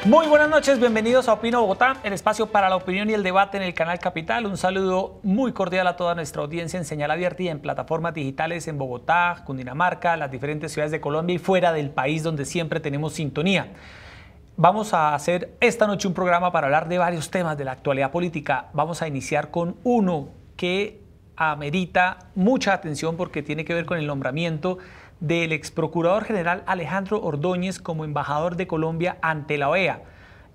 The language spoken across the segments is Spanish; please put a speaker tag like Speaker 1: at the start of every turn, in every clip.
Speaker 1: Muy buenas noches, bienvenidos a Opino Bogotá, el espacio para la opinión y el debate en el canal Capital. Un saludo muy cordial a toda nuestra audiencia en señal abierta y en plataformas digitales en Bogotá, Cundinamarca, las diferentes ciudades de Colombia y fuera del país donde siempre tenemos sintonía. Vamos a hacer esta noche un programa para hablar de varios temas de la actualidad política. Vamos a iniciar con uno que amerita mucha atención porque tiene que ver con el nombramiento del ex procurador general Alejandro Ordóñez como embajador de Colombia ante la OEA.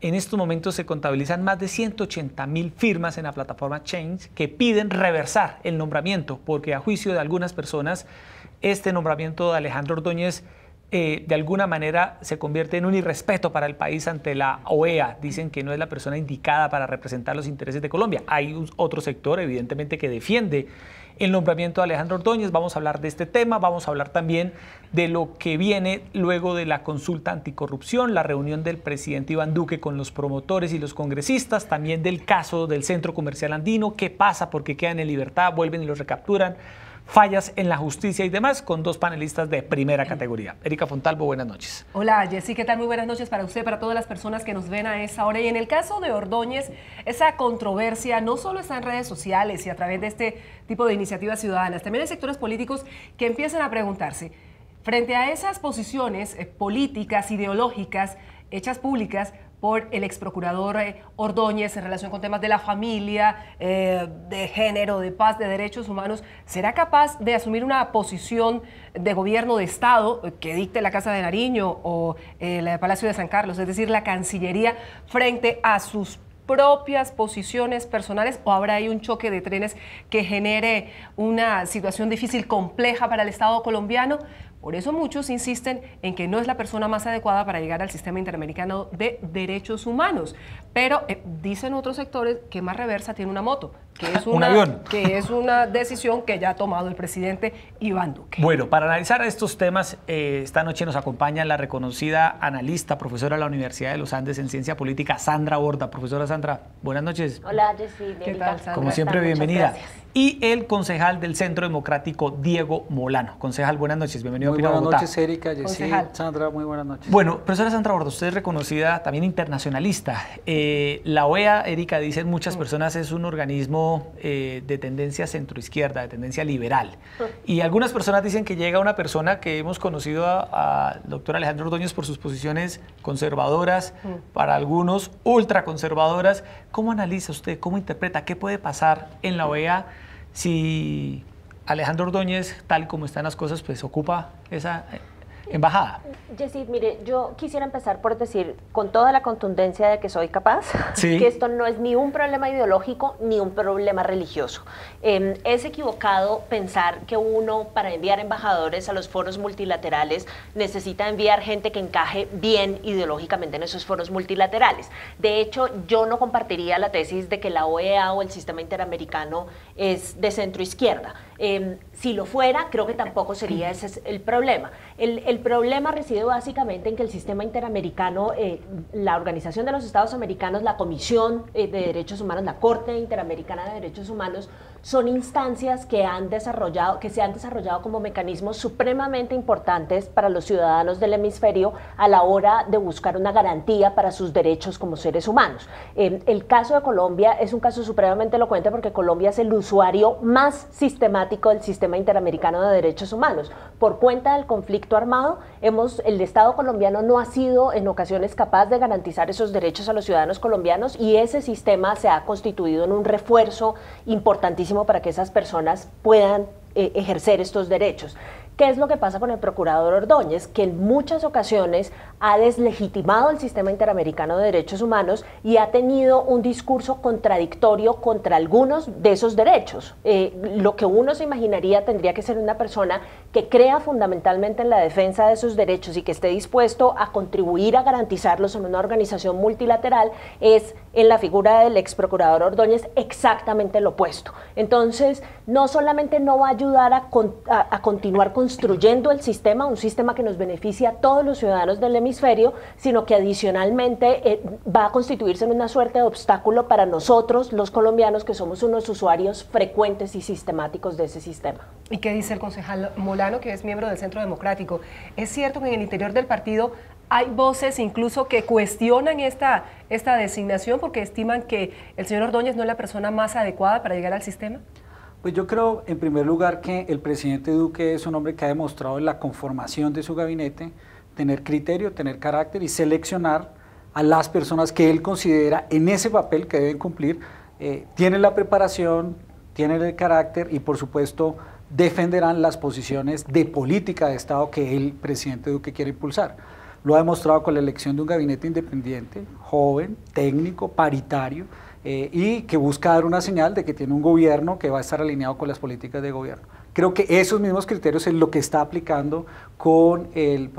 Speaker 1: En estos momentos se contabilizan más de 180.000 firmas en la plataforma Change que piden reversar el nombramiento, porque a juicio de algunas personas, este nombramiento de Alejandro Ordóñez de alguna manera se convierte en un irrespeto para el país ante la OEA. Dicen que no es la persona indicada para representar los intereses de Colombia. Hay otro sector, evidentemente, que defiende el nombramiento de Alejandro Ordóñez. Vamos a hablar de este tema, vamos a hablar también de lo que viene luego de la consulta anticorrupción, la reunión del presidente Iván Duque con los promotores y los congresistas, también del caso del Centro Comercial Andino, qué pasa, por qué quedan en libertad, vuelven y los recapturan, fallas en la justicia y demás, con dos panelistas de primera categoría. Erika Fontalvo, buenas noches.
Speaker 2: Hola, Jessy, ¿qué tal? Muy buenas noches para usted, para todas las personas que nos ven a esa hora. Y en el caso de Ordóñez, esa controversia no solo está en redes sociales y a través de este tipo de iniciativas ciudadanas, también hay sectores políticos que empiezan a preguntarse, frente a esas posiciones políticas, ideológicas, hechas públicas por el ex procurador Ordóñez en relación con temas de la familia, de género, de paz, de derechos humanos, ¿será capaz de asumir una posición de gobierno de Estado que dicte la Casa de Nariño o el Palacio de San Carlos, es decir, la Cancillería, frente a sus propias posiciones personales, o habrá ahí un choque de trenes que genere una situación difícil, compleja para el Estado colombiano? Por eso muchos insisten en que no es la persona más adecuada para llegar al sistema interamericano de derechos humanos. Pero dicen otros sectores que más reversa tiene una moto, que es
Speaker 1: un avión,
Speaker 2: que es una decisión que ya ha tomado el presidente Iván Duque.
Speaker 1: Bueno, para analizar estos temas, esta noche nos acompaña la reconocida analista, profesora de la Universidad de los Andes en Ciencia Política, Sandra Borda. Profesora Sandra, buenas noches.
Speaker 3: Hola, Jessy.
Speaker 2: ¿Qué tal, Sandra?
Speaker 1: Como siempre, bienvenida.
Speaker 3: Gracias.
Speaker 1: Y el concejal del Centro Democrático, Diego Molano. Concejal, buenas noches, bienvenido a Opino Bogotá.
Speaker 4: Buenas noches, Erika, Jessy,
Speaker 2: Concejal.
Speaker 4: Sandra, muy buenas noches.
Speaker 1: Bueno, profesora Sandra Borda, usted es reconocida también internacionalista. La OEA, Erika, dicen muchas personas, es un organismo de tendencia centroizquierda, de tendencia liberal. Y algunas personas dicen que llega una persona que hemos conocido al doctor Alejandro Ordóñez por sus posiciones conservadoras, para algunos ultraconservadoras. ¿Cómo analiza usted, cómo interpreta, qué puede pasar en la OEA si Alejandro Ordóñez, tal como están las cosas, pues ocupa esa embajada?
Speaker 3: Jessy, mire, yo quisiera empezar por decir con toda la contundencia de que soy capaz,
Speaker 1: sí,
Speaker 3: que esto no es ni un problema ideológico ni un problema religioso. Es equivocado pensar que uno, para enviar embajadores a los foros multilaterales, necesita enviar gente que encaje bien ideológicamente en esos foros multilaterales. De hecho, yo no compartiría la tesis de que la OEA o el sistema interamericano es de centro izquierda. Si lo fuera, creo que tampoco sería ese el problema. El problema reside básicamente en que el sistema interamericano, la Organización de los Estados Americanos, la Comisión de Derechos Humanos, la Corte Interamericana de Derechos Humanos, son instancias que se han desarrollado como mecanismos supremamente importantes para los ciudadanos del hemisferio a la hora de buscar una garantía para sus derechos como seres humanos. El caso de Colombia es un caso supremamente elocuente porque Colombia es el usuario más sistemático del sistema interamericano de derechos humanos. Por cuenta del conflicto armado, el Estado colombiano no ha sido en ocasiones capaz de garantizar esos derechos a los ciudadanos colombianos y ese sistema se ha constituido en un refuerzo importantísimo para que esas personas puedan ejercer estos derechos. ¿Qué es lo que pasa con el procurador Ordóñez? Que en muchas ocasiones ha deslegitimado el sistema interamericano de derechos humanos y ha tenido un discurso contradictorio contra algunos de esos derechos. Lo que uno se imaginaría tendría que ser una persona que crea fundamentalmente en la defensa de esos derechos y que esté dispuesto a contribuir a garantizarlos en una organización multilateral, es en la figura del ex procurador Ordóñez exactamente lo opuesto. Entonces, no solamente no va a ayudar a continuar construyendo el sistema, un sistema que nos beneficia a todos los ciudadanos del hemisferio, sino que adicionalmente va a constituirse en una suerte de obstáculo para nosotros, los colombianos, que somos unos usuarios frecuentes y sistemáticos de ese sistema.
Speaker 2: ¿Y qué dice el concejal Molano, que es miembro del Centro Democrático? Es cierto que en el interior del partido Hay voces incluso que cuestionan esta designación porque estiman que el señor Ordóñez no es la persona más adecuada para llegar al sistema.
Speaker 4: Pues yo creo, en primer lugar, que el presidente Duque es un hombre que ha demostrado en la conformación de su gabinete tener criterio, tener carácter y seleccionar a las personas que él considera en ese papel que deben cumplir. Tienen la preparación, tienen el carácter y, por supuesto, defenderán las posiciones de política de Estado que el presidente Duque quiere impulsar. Lo ha demostrado con la elección de un gabinete independiente, joven, técnico, paritario, y que busca dar una señal de que tiene un gobierno que va a estar alineado con las políticas de gobierno. Creo que esos mismos criterios es lo que está aplicando con el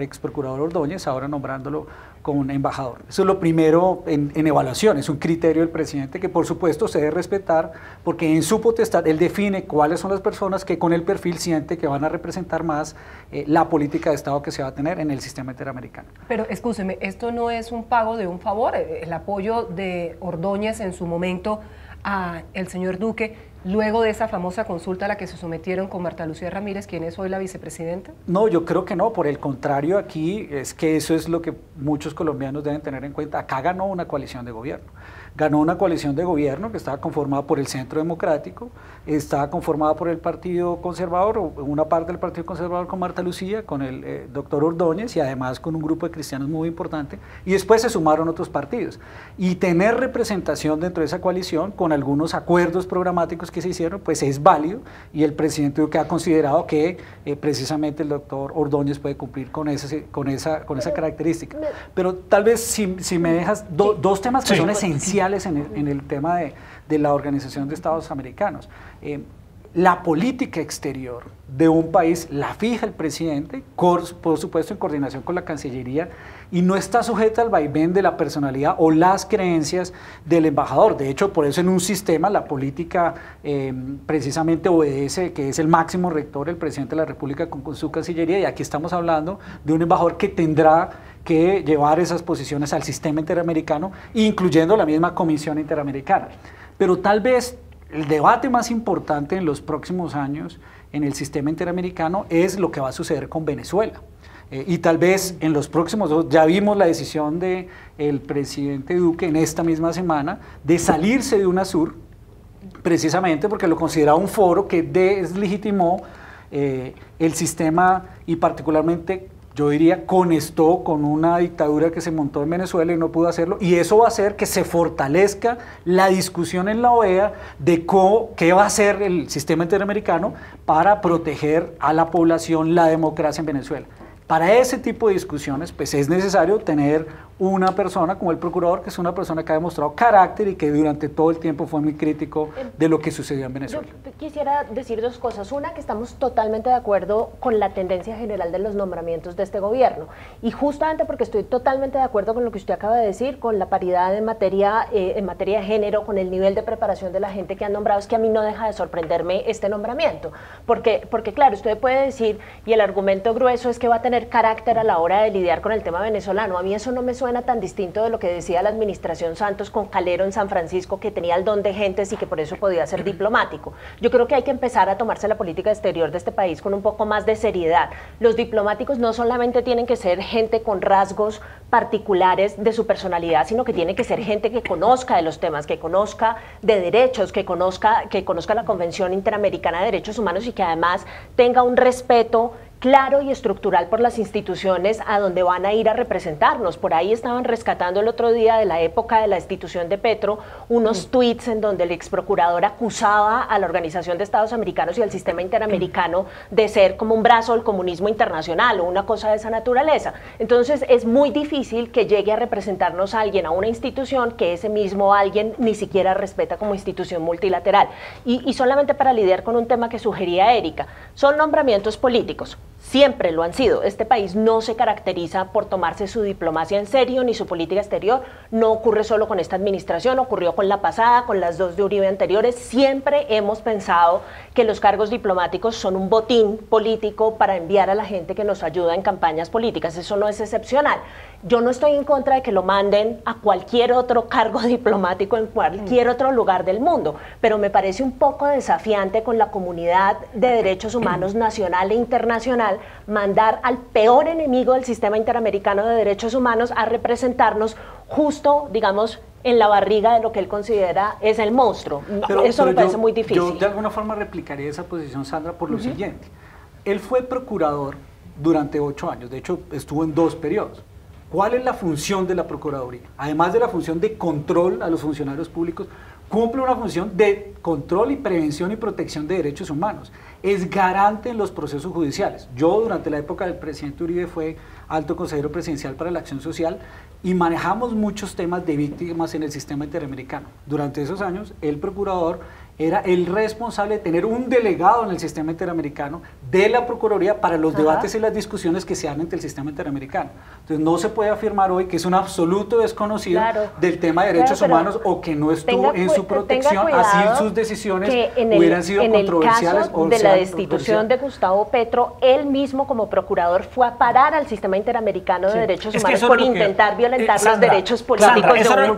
Speaker 4: ex procurador Ordóñez, ahora nombrándolo como embajador. Eso es lo primero en evaluación, es un criterio del presidente que por supuesto se debe respetar porque en su potestad él define cuáles son las personas que con el perfil siente que van a representar más la política de Estado que se va a tener en el sistema interamericano.
Speaker 2: Pero escúcheme, esto no es un pago de un favor, el apoyo de Ordóñez en su momento a el señor Duque, luego de esa famosa consulta a la que se sometieron con Marta Lucía Ramírez, quien es hoy la vicepresidenta.
Speaker 4: No, yo creo que no, por el contrario, aquí es que eso es lo que muchos colombianos deben tener en cuenta. Acá ganó una coalición de gobierno. Ganó una coalición de gobierno que estaba conformada por el Centro Democrático, estaba conformada por el Partido Conservador, o una parte del Partido Conservador con Marta Lucía, con el doctor Ordóñez y además con un grupo de cristianos muy importante, y después se sumaron otros partidos. Y tener representación dentro de esa coalición, con algunos acuerdos programáticos que se hicieron, pues es válido, y el presidente Duque ha considerado que precisamente el doctor Ordóñez puede cumplir con esa característica. Pero tal vez si me dejas dos temas que son esenciales en el tema de la Organización de Estados Americanos. La política exterior de un país la fija el presidente, por supuesto en coordinación con la Cancillería, y no está sujeta al vaivén de la personalidad o las creencias del embajador. De hecho, por eso en un sistema la política precisamente obedece, que es el máximo rector, el presidente de la República con su Cancillería, y aquí estamos hablando de un embajador que tendrá que llevar esas posiciones al sistema interamericano, incluyendo la misma Comisión Interamericana. Pero tal vez el debate más importante en los próximos años en el sistema interamericano es lo que va a suceder con Venezuela. Y tal vez en los próximos dos, ya vimos la decisión del presidente Duque en esta misma semana de salirse de UNASUR, precisamente porque lo consideraba un foro que deslegitimó el sistema y particularmente, yo diría, conestó con una dictadura que se montó en Venezuela y no pudo hacerlo, y eso va a hacer que se fortalezca la discusión en la OEA de qué va a hacer el sistema interamericano para proteger a la población, la democracia en Venezuela. Para ese tipo de discusiones, pues es necesario tener una persona como el procurador, que es una persona que ha demostrado carácter y que durante todo el tiempo fue muy crítico de lo que sucedió en Venezuela.
Speaker 3: Yo quisiera decir dos cosas. Una, que estamos totalmente de acuerdo con la tendencia general de los nombramientos de este gobierno. Y justamente porque estoy totalmente de acuerdo con lo que usted acaba de decir, con la paridad en materia de género, con el nivel de preparación de la gente que han nombrado, es que a mí no deja de sorprenderme este nombramiento. Porque claro, usted puede decir, y el argumento grueso es que va a tener carácter a la hora de lidiar con el tema venezolano. A mí eso no me suena tan distinto de lo que decía la administración Santos con Calero en San Francisco, que tenía el don de gentes y que por eso podía ser diplomático. Yo creo que hay que empezar a tomarse la política exterior de este país con un poco más de seriedad. Los diplomáticos no solamente tienen que ser gente con rasgos particulares de su personalidad, sino que tiene que ser gente que conozca de los temas, que conozca de derechos, que conozca la Convención Interamericana de Derechos Humanos y que además tenga un respeto claro y estructural por las instituciones a donde van a ir a representarnos. Por ahí estaban rescatando el otro día, de la época de la institución de Petro, unos tweets en donde el ex procurador acusaba a la Organización de Estados Americanos y al sistema interamericano de ser como un brazo del comunismo internacional o una cosa de esa naturaleza. Entonces es muy difícil que llegue a representarnos a alguien, a una institución que ese mismo alguien ni siquiera respeta como institución multilateral. Y solamente para lidiar con un tema que sugería Erika, son nombramientos políticos. Siempre lo han sido. Este país no se caracteriza por tomarse su diplomacia en serio ni su política exterior. No ocurre solo con esta administración, ocurrió con la pasada, con las dos de Uribe anteriores. Siempre hemos pensado que los cargos diplomáticos son un botín político para enviar a la gente que nos ayuda en campañas políticas. Eso no es excepcional. Yo no estoy en contra de que lo manden a cualquier otro cargo diplomático en cualquier otro lugar del mundo, pero me parece un poco desafiante con la comunidad de derechos humanos nacional e internacional Nacional, mandar al peor enemigo del sistema interamericano de derechos humanos a representarnos justo, digamos, en la barriga de lo que él considera es el monstruo. Eso me parece muy difícil.
Speaker 4: Yo de alguna forma replicaría esa posición, Sandra, por lo siguiente. Él fue procurador durante 8 años, de hecho estuvo en 2 periodos. ¿Cuál es la función de la Procuraduría? Además de la función de control a los funcionarios públicos, cumple una función de control y prevención y protección de derechos humanos. Es garante en los procesos judiciales. Yo durante la época del presidente Uribe fue alto consejero presidencial para la acción social y manejamos muchos temas de víctimas en el sistema interamericano. Durante esos años, el procurador era el responsable de tener un delegado en el sistema interamericano de la Procuraduría para los debates y las discusiones que se dan entre el sistema interamericano. Entonces no se puede afirmar hoy que es un absoluto desconocido del tema de derechos humanos o que no estuvo en su protección, así sus decisiones hubieran sido controversiales.
Speaker 3: En el caso de la destitución de Gustavo Petro, él mismo como procurador fue a parar al sistema interamericano de derechos humanos por intentar violentar los derechos políticos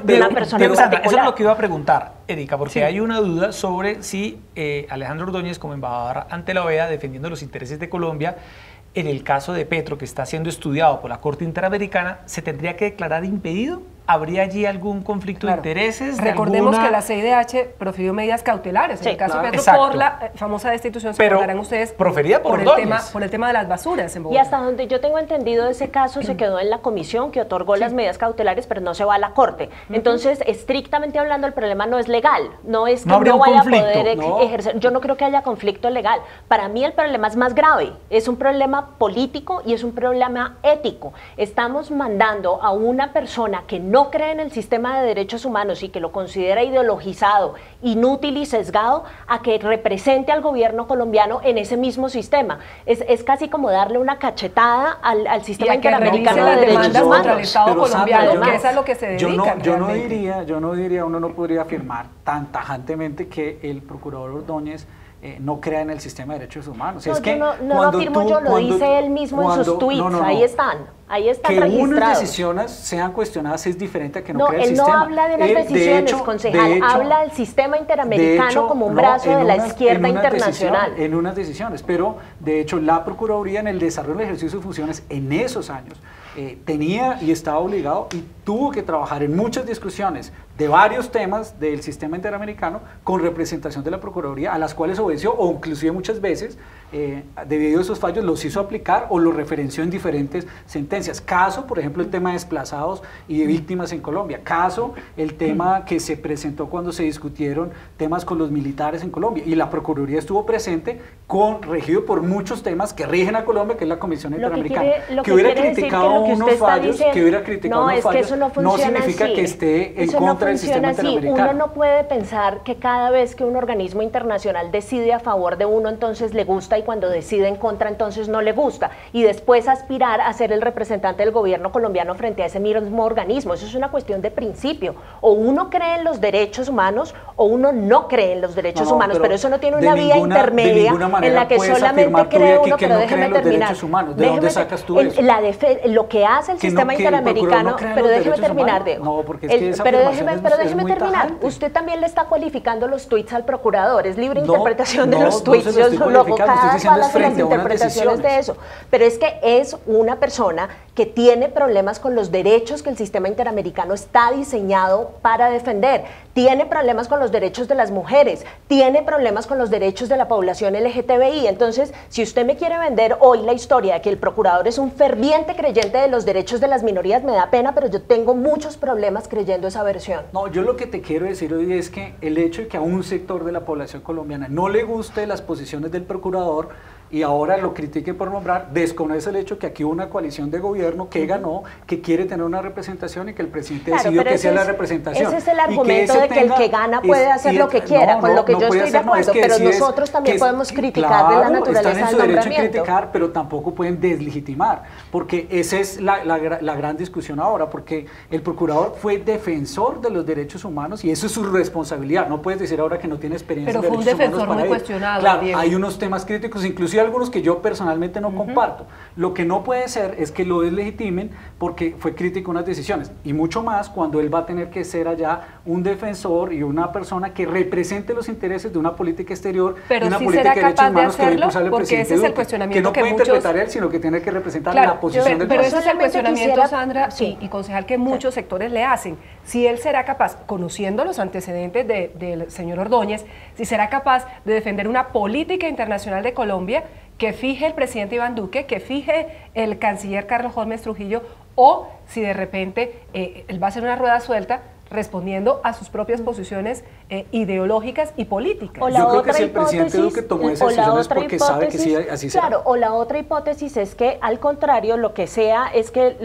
Speaker 3: de una persona en particular.
Speaker 1: Eso es lo que iba a preguntar, Erika, porque hay una duda sobre si Alejandro Ordóñez, como embajador ante la OEA, defendiendo los intereses de Colombia, en el caso de Petro, que está siendo estudiado por la Corte Interamericana, ¿se tendría que declarar impedido? ¿Habría allí algún conflicto de intereses?
Speaker 2: Recordemos que la CIDH profirió medidas cautelares en el caso de Petro por la famosa destitución, se acordarán ustedes,
Speaker 1: proferida por
Speaker 2: el tema de las basuras en Bogotá.
Speaker 3: Y hasta donde yo tengo entendido, ese caso se quedó en la comisión que otorgó las medidas cautelares, pero no se va a la Corte. Entonces, estrictamente hablando, el problema no es legal, no es que no vaya a poder ejercer. Yo no creo que haya conflicto legal. Para mí el problema es más grave, es un problema político y es un problema ético. Estamos mandando a una persona que no cree en el sistema de derechos humanos y que lo considera ideologizado, inútil y sesgado, a que represente al gobierno colombiano en ese mismo sistema. Es casi como darle una cachetada al sistema interamericano de derechos humanos.
Speaker 2: Contra el Estado colombiano, que es a lo que se dedican.
Speaker 4: Yo no diría, uno no podría afirmar tan tajantemente que el procurador Ordóñez no crea en el sistema de derechos humanos.
Speaker 3: No, no lo afirmo yo, lo dice él mismo en sus tweets, ahí están registrados.
Speaker 4: Que unas decisiones sean cuestionadas es diferente a que no crea el sistema.
Speaker 3: No, él no habla de las decisiones, concejal, habla del sistema interamericano como un brazo de la izquierda internacional.
Speaker 4: En unas decisiones, pero de hecho la Procuraduría en el desarrollo del ejercicio de sus funciones en esos años tenía y estaba obligado y tuvo que trabajar en muchas discusiones de varios temas del sistema interamericano con representación de la Procuraduría, a las cuales obedeció o inclusive muchas veces, debido a esos fallos, los hizo aplicar o los referenció en diferentes sentencias. Caso, por ejemplo, el tema de desplazados y de víctimas en Colombia. Caso, el tema que se presentó cuando se discutieron temas con los militares en Colombia. Y la Procuraduría estuvo presente, regido por muchos temas que rigen a Colombia, que es la Comisión Interamericana.
Speaker 3: Que hubiera criticado
Speaker 4: unos fallos, no significa que esté en contra del sistema interamericano.
Speaker 3: Uno no puede pensar que cada vez que un organismo internacional decide a favor de uno, entonces le gusta, y cuando decide en contra, entonces no le gusta, y después aspirar a ser el representante del gobierno colombiano frente a ese mismo organismo. Eso es una cuestión de principio. O uno cree en los derechos humanos o uno no cree en los derechos humanos, pero eso no tiene una vía intermedia en la que solamente cree uno, pero déjeme terminar.
Speaker 4: ¿De dónde sacas tú eso?
Speaker 3: Lo que hace el sistema interamericano, pero déjeme terminar,
Speaker 4: No, porque es que esa afirmación
Speaker 3: déjeme terminar. Usted también le está cualificando los tuits al procurador, es libre interpretación de los tuits. Yo solo hago cada falacia las interpretaciones de eso. Pero es que es una persona que tiene problemas con los derechos que el sistema interamericano está diseñado para defender, tiene problemas con los derechos de las mujeres, tiene problemas con los derechos de la población LGTBI. Entonces, si usted me quiere vender hoy la historia de que el procurador es un ferviente creyente de los derechos de las minorías, me da pena, pero yo tengo muchos problemas creyendo esa versión.
Speaker 4: No, yo lo que te quiero decir hoy es que el hecho de que a un sector de la población colombiana no le guste las posiciones del procurador y ahora lo critique por nombrar, desconoce el hecho que aquí hubo una coalición de gobierno que ganó, que quiere tener una representación y que el presidente decidió que sea la representación.
Speaker 3: Ese es el argumento de que el que gana puede hacer lo que quiera, con lo que yo estoy de acuerdo, pero nosotros también podemos criticar de la naturaleza del nombramiento. Están en su derecho a criticar,
Speaker 4: pero tampoco pueden deslegitimar, porque esa es la gran discusión ahora, porque el procurador fue defensor de los derechos humanos y eso es su responsabilidad. No puedes decir ahora que no tiene experiencia en derechos humanos.
Speaker 2: Pero fue un defensor muy cuestionado.
Speaker 4: Claro, hay unos temas críticos, inclusive inclusive algunos que yo personalmente no comparto. Lo que no puede ser es que lo deslegitimen porque fue crítico unas decisiones, y mucho más cuando él va a tener que ser allá un defensor y una persona que represente los intereses de una política exterior,
Speaker 2: pero
Speaker 4: de una
Speaker 2: sí
Speaker 4: política de derechos humanos que va a impulsar el
Speaker 2: porque
Speaker 4: presidente
Speaker 2: ese es el
Speaker 4: Duque,
Speaker 2: cuestionamiento
Speaker 4: que no puede
Speaker 2: muchos...
Speaker 4: interpretar él, sino que tiene que representar
Speaker 2: Claro,
Speaker 4: la posición del
Speaker 2: pero
Speaker 4: país.
Speaker 2: ese es el cuestionamiento,
Speaker 3: quisiera...
Speaker 2: Sandra,
Speaker 3: sí.
Speaker 2: y concejal, que muchos sectores le hacen. Si él será capaz, conociendo los antecedentes del señor Ordóñez, si será capaz de defender una política internacional de Colombia que fije el presidente Iván Duque, que fije el canciller Carlos Holmes Trujillo, o si de repente él va a hacer una rueda suelta respondiendo a sus propias posiciones ideológicas y políticas.
Speaker 3: O la
Speaker 4: Yo creo
Speaker 3: otra
Speaker 4: que si el presidente Duque tomó esa decisión es porque sabe que sí, así será.
Speaker 3: Claro, o la otra hipótesis es que, al contrario, lo que sea es que,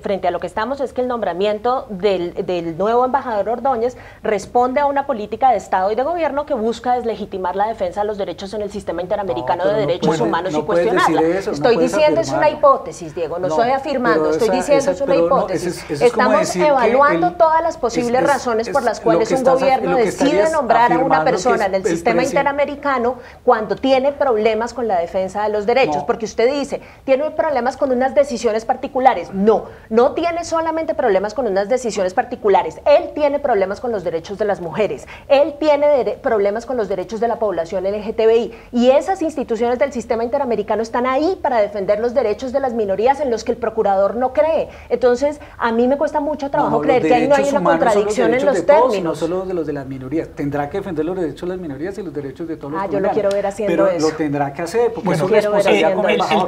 Speaker 3: frente a lo que estamos, es que el nombramiento del nuevo embajador Ordóñez responde a una política de Estado y de gobierno que busca deslegitimar la defensa de los derechos en el sistema interamericano de derechos humanos y cuestionarla. Estoy diciendo es una hipótesis, Diego, no estoy afirmando, estoy diciendo es una hipótesis. Estamos evaluando todas las posibles razones por las cuales un gobierno decide nombrar a una persona en el sistema interamericano cuando tiene problemas con la defensa de los derechos, porque usted dice, tiene problemas con unas decisiones particulares. No tiene solamente problemas con unas decisiones particulares, él tiene problemas con los derechos de las mujeres, él tiene problemas con los derechos de la población LGTBI, y esas instituciones del sistema interamericano están ahí para defender los derechos de las minorías en los que el procurador no cree. Entonces, a mí me cuesta mucho trabajo creer que ahí no hay una contradicción en los términos.
Speaker 4: No solo de los de las minorías, tendrá que defender los derechos de las minorías y los derechos de todos los
Speaker 3: yo lo quiero ver haciendo
Speaker 4: pero
Speaker 3: eso.
Speaker 4: Lo tendrá que hacer, porque
Speaker 3: Bueno,
Speaker 4: es su responsabilidad como embajador.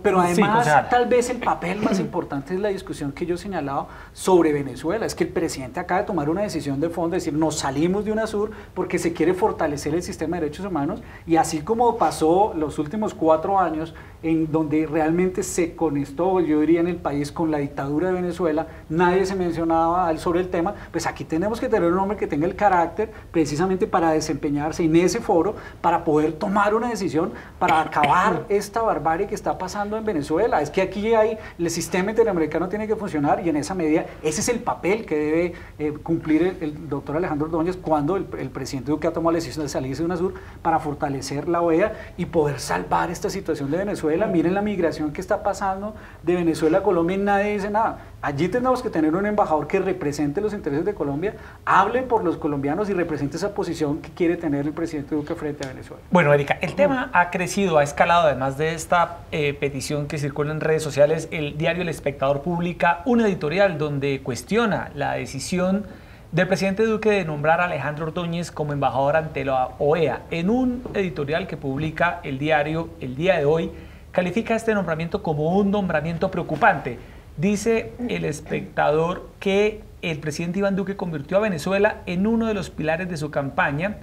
Speaker 4: Pero además,
Speaker 1: sí,
Speaker 4: tal vez el papel más importante es la discusión que yo he señalado sobre Venezuela. Es que el presidente acaba de tomar una decisión de fondo, es decir, nos salimos de UNASUR porque se quiere fortalecer el sistema de derechos humanos, y así como pasó los últimos 4 años, en donde realmente se conectó, yo diría, en el país con la dictadura de Venezuela, nadie se mencionaba sobre el tema, pues aquí tenemos que tener un hombre que tenga el carácter precisamente para desempeñarse en ese foro, para poder tomar una decisión, para acabar esta barbarie que está pasando en Venezuela. Es que aquí el sistema interamericano tiene que funcionar, y en esa medida ese es el papel que debe cumplir el doctor Alejandro Ordóñez cuando el presidente Duque ha tomado la decisión de salirse de UNASUR para fortalecer la OEA y poder salvar esta situación de Venezuela. Miren la migración que está pasando de Venezuela a Colombia y nadie dice nada. Allí tenemos que tener un embajador que represente los intereses de Colombia, hable por los colombianos y represente esa posición que quiere tener el presidente Duque frente a Venezuela.
Speaker 1: Bueno, Erika, el tema ha crecido, ha escalado. Además de esta petición que circula en redes sociales, el diario El Espectador publica un editorial donde cuestiona la decisión del presidente Duque de nombrar a Alejandro Ordóñez como embajador ante la OEA. En un editorial que publica el diario el día de hoy, califica este nombramiento como un nombramiento preocupante. Dice El Espectador que el presidente Iván Duque convirtió a Venezuela en uno de los pilares de su campaña.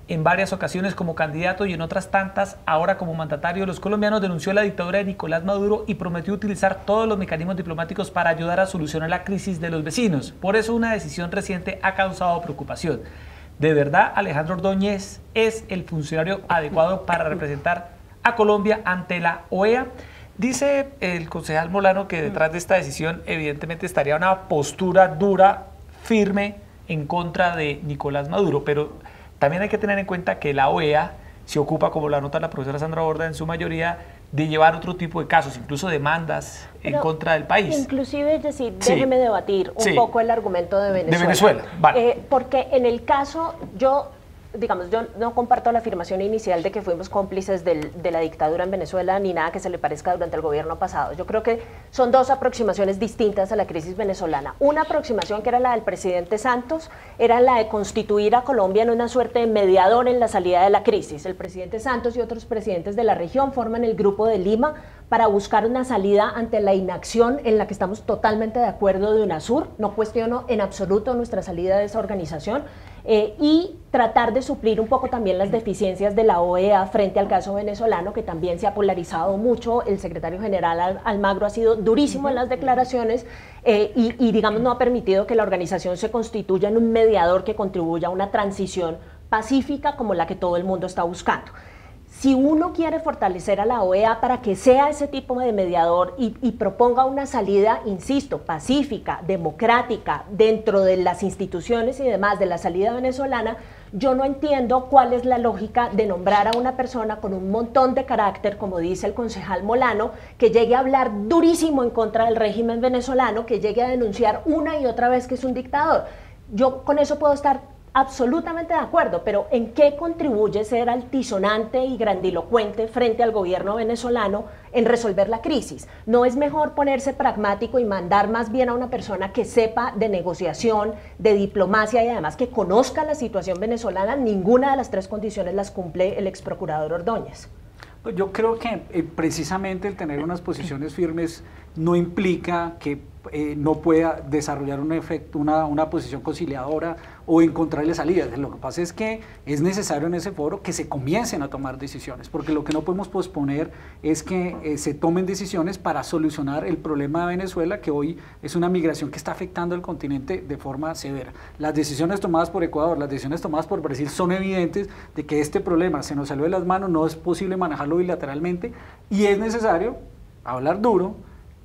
Speaker 1: En varias ocasiones como candidato y en otras tantas ahora como mandatario de los colombianos, denunció la dictadura de Nicolás Maduro y prometió utilizar todos los mecanismos diplomáticos para ayudar a solucionar la crisis de los vecinos. Por eso una decisión reciente ha causado preocupación. ¿De verdad Alejandro Ordóñez es el funcionario adecuado para representar a Colombia ante la OEA? Dice el concejal Molano que detrás de esta decisión evidentemente estaría una postura dura, firme, en contra de Nicolás Maduro, pero también hay que tener en cuenta que la OEA se ocupa, como lo anota la profesora Sandra Borda, en su mayoría, de llevar otro tipo de casos, incluso demandas en contra del país.
Speaker 3: Inclusive, es decir, déjeme debatir un poco el argumento de Venezuela.
Speaker 1: De Venezuela, vale.
Speaker 3: Porque en el caso, yo no comparto la afirmación inicial de que fuimos cómplices de la dictadura en Venezuela, ni nada que se le parezca durante el gobierno pasado. Yo creo que son dos aproximaciones distintas a la crisis venezolana. Una aproximación, que era la del presidente Santos, era la de constituir a Colombia en una suerte de mediador en la salida de la crisis. El presidente Santos y otros presidentes de la región forman el Grupo de Lima para buscar una salida ante la inacción en la que estamos totalmente de acuerdo de UNASUR. No cuestiono en absoluto nuestra salida de esa organización. Y tratar de suplir un poco también las deficiencias de la OEA frente al caso venezolano, que también se ha polarizado mucho. El secretario general Almagro ha sido durísimo en las declaraciones y digamos, no ha permitido que la organización se constituya en un mediador que contribuya a una transición pacífica como la que todo el mundo está buscando. Si uno quiere fortalecer a la OEA para que sea ese tipo de mediador y proponga una salida, insisto, pacífica, democrática, dentro de las instituciones y demás de la salida venezolana, Yo no entiendo cuál es la lógica de nombrar a una persona con un montón de carácter, como dice el concejal Molano, que llegue a hablar durísimo en contra del régimen venezolano, que llegue a denunciar una y otra vez que es un dictador. Yo con eso puedo estar absolutamente de acuerdo, pero ¿en qué contribuye ser altisonante y grandilocuente frente al gobierno venezolano en resolver la crisis? ¿No es mejor ponerse pragmático y mandar más bien a una persona que sepa de negociación, de diplomacia y además que conozca la situación venezolana? Ninguna de las tres condiciones las cumple el ex procurador Ordóñez.
Speaker 4: Pues yo creo que precisamente el tener unas posiciones firmes no implica que no pueda desarrollar una posición conciliadora o encontrarle salidas. Lo que pasa es que es necesario en ese foro que se comiencen a tomar decisiones, porque lo que no podemos posponer es que se tomen decisiones para solucionar el problema de Venezuela, que hoy es una migración que está afectando al continente de forma severa. Las decisiones tomadas por Ecuador, las decisiones tomadas por Brasil son evidentes de que este problema se nos salió de las manos, no es posible manejarlo bilateralmente y es necesario hablar duro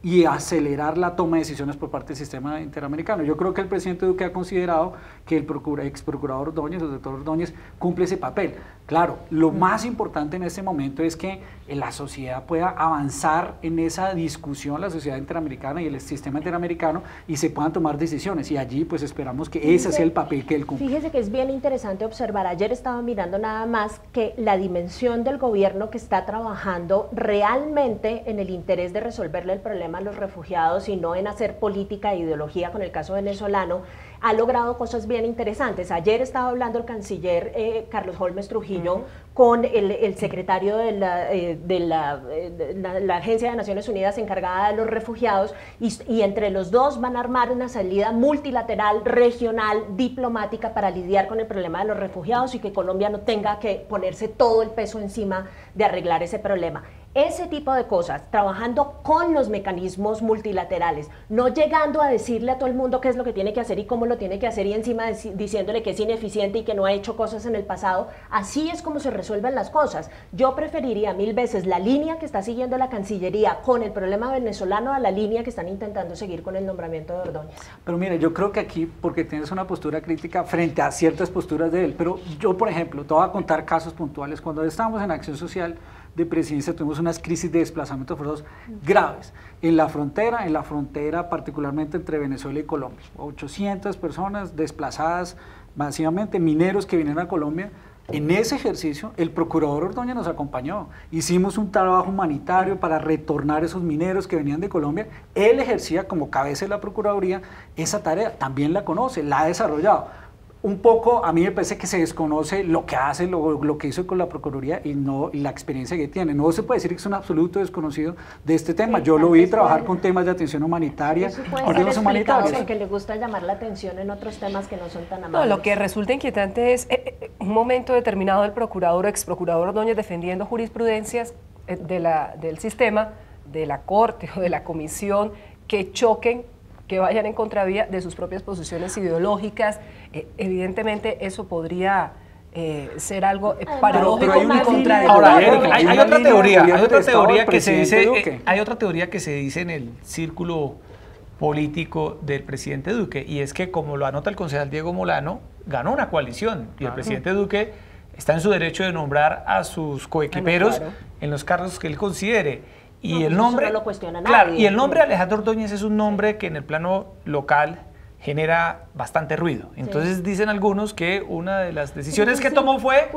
Speaker 4: y acelerar la toma de decisiones por parte del sistema interamericano. Yo creo que el presidente Duque ha considerado que el ex procurador Ordóñez, el doctor Ordóñez, cumple ese papel. Claro, lo más importante en este momento es que la sociedad pueda avanzar en esa discusión, la sociedad interamericana y el sistema interamericano, y se puedan tomar decisiones, y allí pues esperamos que ese sea el papel que él cumple.
Speaker 3: Fíjese que es bien interesante observar, ayer estaba mirando nada más que la dimensión del gobierno que está trabajando realmente en el interés de resolverle el problema a los refugiados y no en hacer política e ideología con el caso venezolano, ha logrado cosas bien interesantes. Ayer estaba hablando el canciller Carlos Holmes Trujillo con el secretario de la Agencia de Naciones Unidas encargada de los refugiados y entre los dos van a armar una salida multilateral, regional, diplomática para lidiar con el problema de los refugiados y que Colombia no tenga que ponerse todo el peso encima de arreglar ese problema. Ese tipo de cosas, trabajando con los mecanismos multilaterales, no llegando a decirle a todo el mundo qué es lo que tiene que hacer y cómo lo tiene que hacer y encima diciéndole que es ineficiente y que no ha hecho cosas en el pasado, así es como se resuelven las cosas. Yo preferiría 1000 veces la línea que está siguiendo la Cancillería con el problema venezolano a la línea que están intentando seguir con el nombramiento de Ordóñez.
Speaker 4: Pero mire, yo creo que aquí, porque tienes una postura crítica frente a ciertas posturas de él, pero yo, por ejemplo, te voy a contar casos puntuales. Cuando estábamos en Acción Social de Presidencia tuvimos unas crisis de desplazamientos forzosos graves en la frontera particularmente entre Venezuela y Colombia. 800 personas desplazadas masivamente, mineros que vinieron a Colombia. En ese ejercicio el procurador Ordóñez nos acompañó, hicimos un trabajo humanitario para retornar esos mineros que venían de Colombia. Él ejercía como cabeza de la Procuraduría esa tarea, también la conoce, la ha desarrollado. Un poco a mí me parece que se desconoce lo que hace, lo que hizo con la Procuraduría y la experiencia que tiene. No se puede decir que es un absoluto desconocido de este tema. Yo lo vi trabajar con temas de atención humanitaria.
Speaker 3: Eso puede ser explicado porque le gusta llamar la atención en otros temas que no son tan amables.
Speaker 2: No, lo que resulta inquietante es un momento determinado el procurador o ex procurador Ordóñez defendiendo jurisprudencias del sistema, de la Corte o de la Comisión que choquen, que vayan en contravía de sus propias posiciones ideológicas. Evidentemente eso podría ser algo paradójico y contradictorio.
Speaker 1: Ahora, hay otra teoría que se dice en el círculo político del presidente Duque, y es que, como lo anota el concejal Diego Molano, ganó una coalición y el presidente Duque está en su derecho de nombrar a sus coequiperos en los cargos que él considere. Y el nombre,
Speaker 3: no lo cuestiona nadie.
Speaker 1: Claro, y el nombre Alejandro Ordóñez es un nombre que en el plano local genera bastante ruido. Entonces dicen algunos que una de las decisiones que tomó fue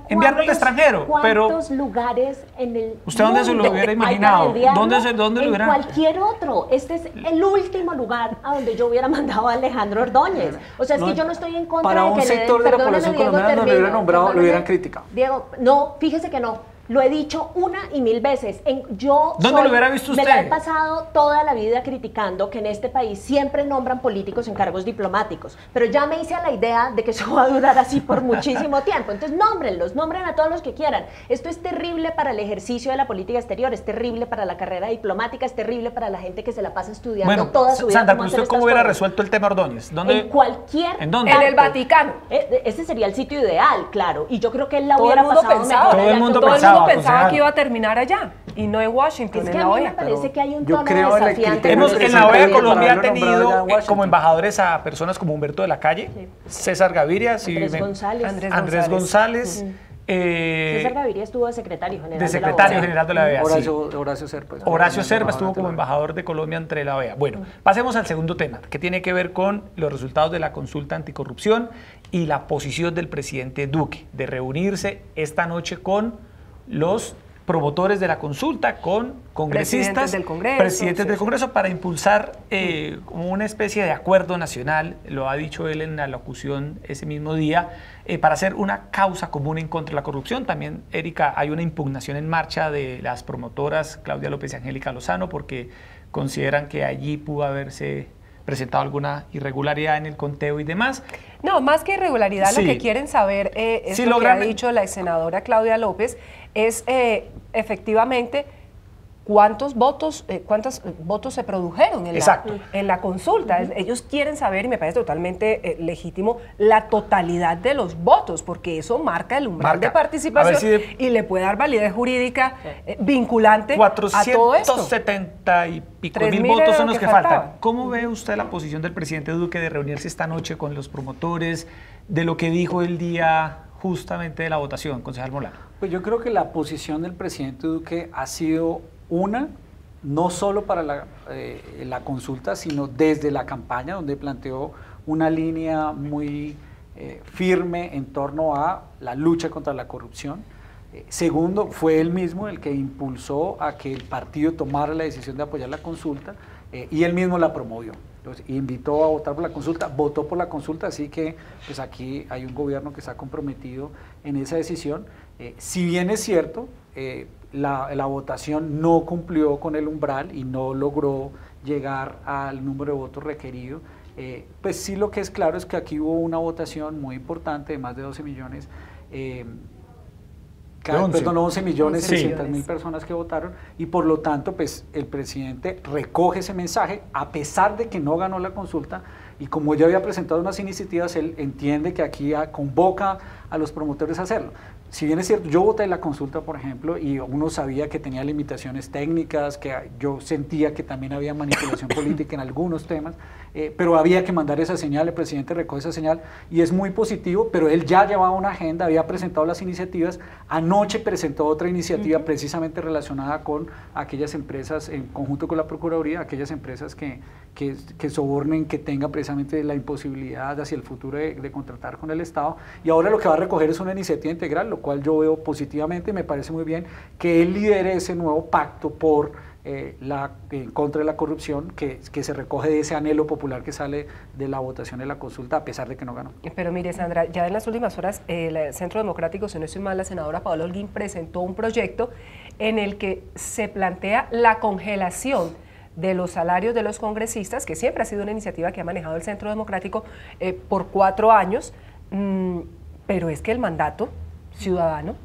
Speaker 1: enviarlo al extranjero.
Speaker 3: ¿Cuántos lugares en el
Speaker 1: ¿Usted dónde se lo hubiera imaginado? ¿Dónde lo hubiera?
Speaker 3: En cualquier otro. Este es el último lugar a donde yo hubiera mandado a Alejandro Ordóñez. O sea, es que yo no estoy en contra
Speaker 4: para
Speaker 3: de que
Speaker 4: un sector de la población colombiana no lo hubieran nombrado, lo hubieran criticado.
Speaker 3: Diego, no, fíjese que no. Lo he dicho 1 y 1000 veces.
Speaker 1: ¿Dónde lo hubiera visto usted?
Speaker 3: Me la he pasado toda la vida criticando que en este país siempre nombran políticos en cargos diplomáticos, pero ya me hice a la idea de que eso va a durar así por muchísimo tiempo. Entonces nombren a todos los que quieran. Esto es terrible para el ejercicio de la política exterior, es terrible para la carrera diplomática, es terrible para la gente que se la pasa estudiando toda su vida.
Speaker 1: Sandra, ¿pero usted cómo hubiera resuelto el tema Ordóñez?
Speaker 3: En cualquier
Speaker 1: ¿En dónde?
Speaker 2: En el Vaticano.
Speaker 3: Ese sería el sitio ideal, claro, y yo creo que él la hubiera pasado mejor.
Speaker 1: Todo el mundo pensaba.
Speaker 2: uno pensaba
Speaker 1: concejal.
Speaker 2: que iba a terminar allá y no en Washington,
Speaker 3: Es
Speaker 2: en
Speaker 3: que
Speaker 2: la
Speaker 3: a mí me
Speaker 2: OEA.
Speaker 3: parece que hay un
Speaker 4: yo
Speaker 3: tono
Speaker 4: creo en el
Speaker 3: desafiante.
Speaker 4: criterio
Speaker 1: Hemos,
Speaker 4: del
Speaker 1: en la OEA
Speaker 4: presidente
Speaker 1: Colombia ha
Speaker 4: para haberlo nombrado
Speaker 1: tenido
Speaker 4: allá en Washington.
Speaker 1: como embajadores a personas como Humberto de la Calle, César Gaviria,
Speaker 3: Andrés González.
Speaker 1: Andrés González,
Speaker 3: César Gaviria estuvo de secretario general
Speaker 1: de secretario
Speaker 3: OEA.
Speaker 1: general de la OEA. sí.
Speaker 4: Horacio Serpa.
Speaker 1: Horacio Serpa estuvo como embajador de Colombia ante la OEA. Bueno, pasemos al segundo tema, que tiene que ver con los resultados de la consulta anticorrupción y la posición del presidente Duque de reunirse esta noche con los promotores de la consulta, con congresistas, presidentes del Congreso, para impulsar como una especie de acuerdo nacional, lo ha dicho él en la locución ese mismo día, para hacer una causa común en contra de la corrupción. También, Erika, hay una impugnación en marcha de las promotoras Claudia López y Angélica Lozano, porque consideran que allí pudo haberse presentado alguna irregularidad en el conteo y demás.
Speaker 2: No, más que irregularidad,
Speaker 1: Sí.
Speaker 2: lo que quieren saber es
Speaker 1: Sí,
Speaker 2: lo que ha
Speaker 1: logran-
Speaker 2: dicho la senadora Claudia López, es efectivamente cuántos votos se produjeron
Speaker 1: Exacto.
Speaker 2: en la consulta. Ellos quieren saber, y me parece totalmente legítimo, la totalidad de los votos, porque eso marca el umbral
Speaker 1: Marca.
Speaker 2: de participación
Speaker 1: A ver si
Speaker 2: y le puede dar validez jurídica vinculante a todo esto.
Speaker 1: 470 y pico
Speaker 2: 3.000
Speaker 1: mil votos
Speaker 2: era
Speaker 1: son
Speaker 2: lo
Speaker 1: los
Speaker 2: que
Speaker 1: que faltan.
Speaker 2: faltaba.
Speaker 1: ¿Cómo ve usted la posición del presidente Duque de reunirse esta noche con los promotores, de lo que dijo el día justamente de la votación, concejal Molano?
Speaker 4: Pues yo creo que la posición del presidente Duque ha sido una, no solo para la consulta, sino desde la campaña, donde planteó una línea muy firme en torno a la lucha contra la corrupción. Segundo, fue él mismo el que impulsó a que el partido tomara la decisión de apoyar la consulta y él mismo la promovió. Entonces, invitó a votar por la consulta, votó por la consulta, así que pues aquí hay un gobierno que está comprometido en esa decisión. Si bien es cierto, la votación no cumplió con el umbral y no logró llegar al número de votos requerido, pues sí, lo que es claro es que aquí hubo una votación muy importante de más de 12 millones, 11 millones 600 mil personas que votaron, y por lo tanto pues el presidente recoge ese mensaje a pesar de que no ganó la consulta, y como ya había presentado unas iniciativas, él entiende que aquí convoca a los promotores a hacerlo. Si bien es cierto, yo voté en la consulta, por ejemplo, y uno sabía que tenía limitaciones técnicas, que yo sentía que también había manipulación política en algunos temas, pero había que mandar esa señal, el presidente recoge esa señal y es muy positivo, pero él ya llevaba una agenda, había presentado las iniciativas, anoche presentó otra iniciativa precisamente relacionada con aquellas empresas, en conjunto con la Procuraduría, aquellas empresas que sobornen, que tengan precisamente la imposibilidad hacia el futuro de contratar con el Estado, y ahora lo que va a recoger es una iniciativa integral, lo cual yo veo positivamente y me parece muy bien que él lidere ese nuevo pacto por en contra de la corrupción que se recoge de ese anhelo popular que sale de la votación de la consulta, a pesar de que no ganó.
Speaker 2: Pero mire, Sandra, ya en las últimas horas el Centro Democrático, si no estoy mal, la senadora Paola Holguín presentó un proyecto en el que se plantea la congelación de los salarios de los congresistas, que siempre ha sido una iniciativa que ha manejado el Centro Democrático por 4 años, pero es que el mandato ciudadano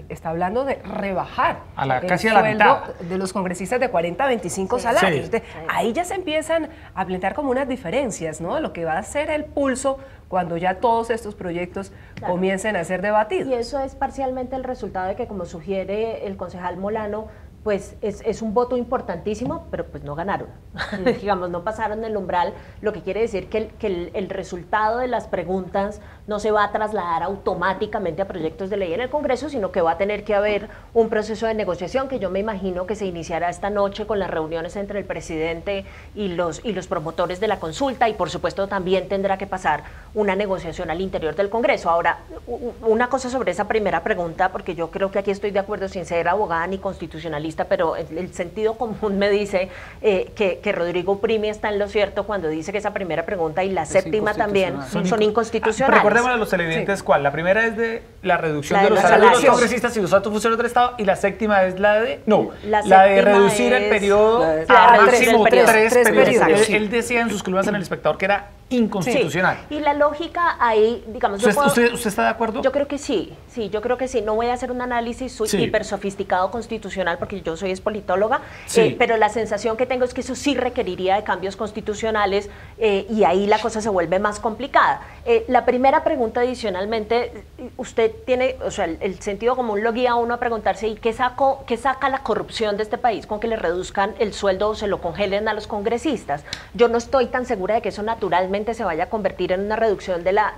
Speaker 2: está hablando de rebajar
Speaker 1: casi
Speaker 2: el
Speaker 1: a la
Speaker 2: sueldo
Speaker 1: mitad
Speaker 2: de los congresistas de 40 a 25
Speaker 3: Sí.
Speaker 2: salarios.
Speaker 1: Sí.
Speaker 2: Ahí ya se empiezan a plantear como unas diferencias, ¿no? Lo que va a ser el pulso cuando ya todos estos proyectos comiencen a ser debatidos.
Speaker 3: Y eso es parcialmente el resultado de que, como sugiere el concejal Molano, pues es un voto importantísimo, pero pues no ganaron, digamos, no pasaron el umbral, lo que quiere decir que el resultado de las preguntas no se va a trasladar automáticamente a proyectos de ley en el Congreso, sino que va a tener que haber un proceso de negociación que yo me imagino que se iniciará esta noche con las reuniones entre el presidente y los promotores de la consulta, y por supuesto también tendrá que pasar una negociación al interior del Congreso. Ahora, una cosa sobre esa primera pregunta, porque yo creo que aquí estoy de acuerdo sin ser abogada ni constitucionalista, pero el sentido común me dice que Rodrigo Primi está en lo cierto cuando dice que esa primera pregunta y la séptima también son inconstitucionales.
Speaker 1: Recordemos a los televidentes cuál. La primera es de la reducción
Speaker 3: La
Speaker 1: de
Speaker 3: de
Speaker 1: los
Speaker 3: los
Speaker 1: salarios de los
Speaker 3: salarios.
Speaker 1: congresistas y los altos funcionarios del Estado, y la séptima es la de... No,
Speaker 3: La
Speaker 1: la de
Speaker 3: séptima
Speaker 1: reducir el
Speaker 3: es
Speaker 1: periodo
Speaker 3: la
Speaker 1: a
Speaker 3: reducir el
Speaker 1: máximo
Speaker 3: periodo.
Speaker 1: 3
Speaker 2: Tres
Speaker 1: periodos.
Speaker 2: periodos,
Speaker 1: Él decía en sus columnas en El Espectador que era inconstitucional.
Speaker 3: Sí. Y la lógica ahí, digamos...
Speaker 1: ¿Usted está de acuerdo?
Speaker 3: Yo creo que sí, yo creo que sí. No voy a hacer un análisis hiper sofisticado constitucional porque yo soy politóloga, pero la sensación que tengo es que eso sí requeriría de cambios constitucionales y ahí la cosa se vuelve más complicada. La primera pregunta adicionalmente, usted tiene, o sea, el sentido común lo guía a uno a preguntarse, ¿y qué saca la corrupción de este país con que le reduzcan el sueldo o se lo congelen a los congresistas? Yo no estoy tan segura de que eso naturalmente se vaya a convertir en una reducción de la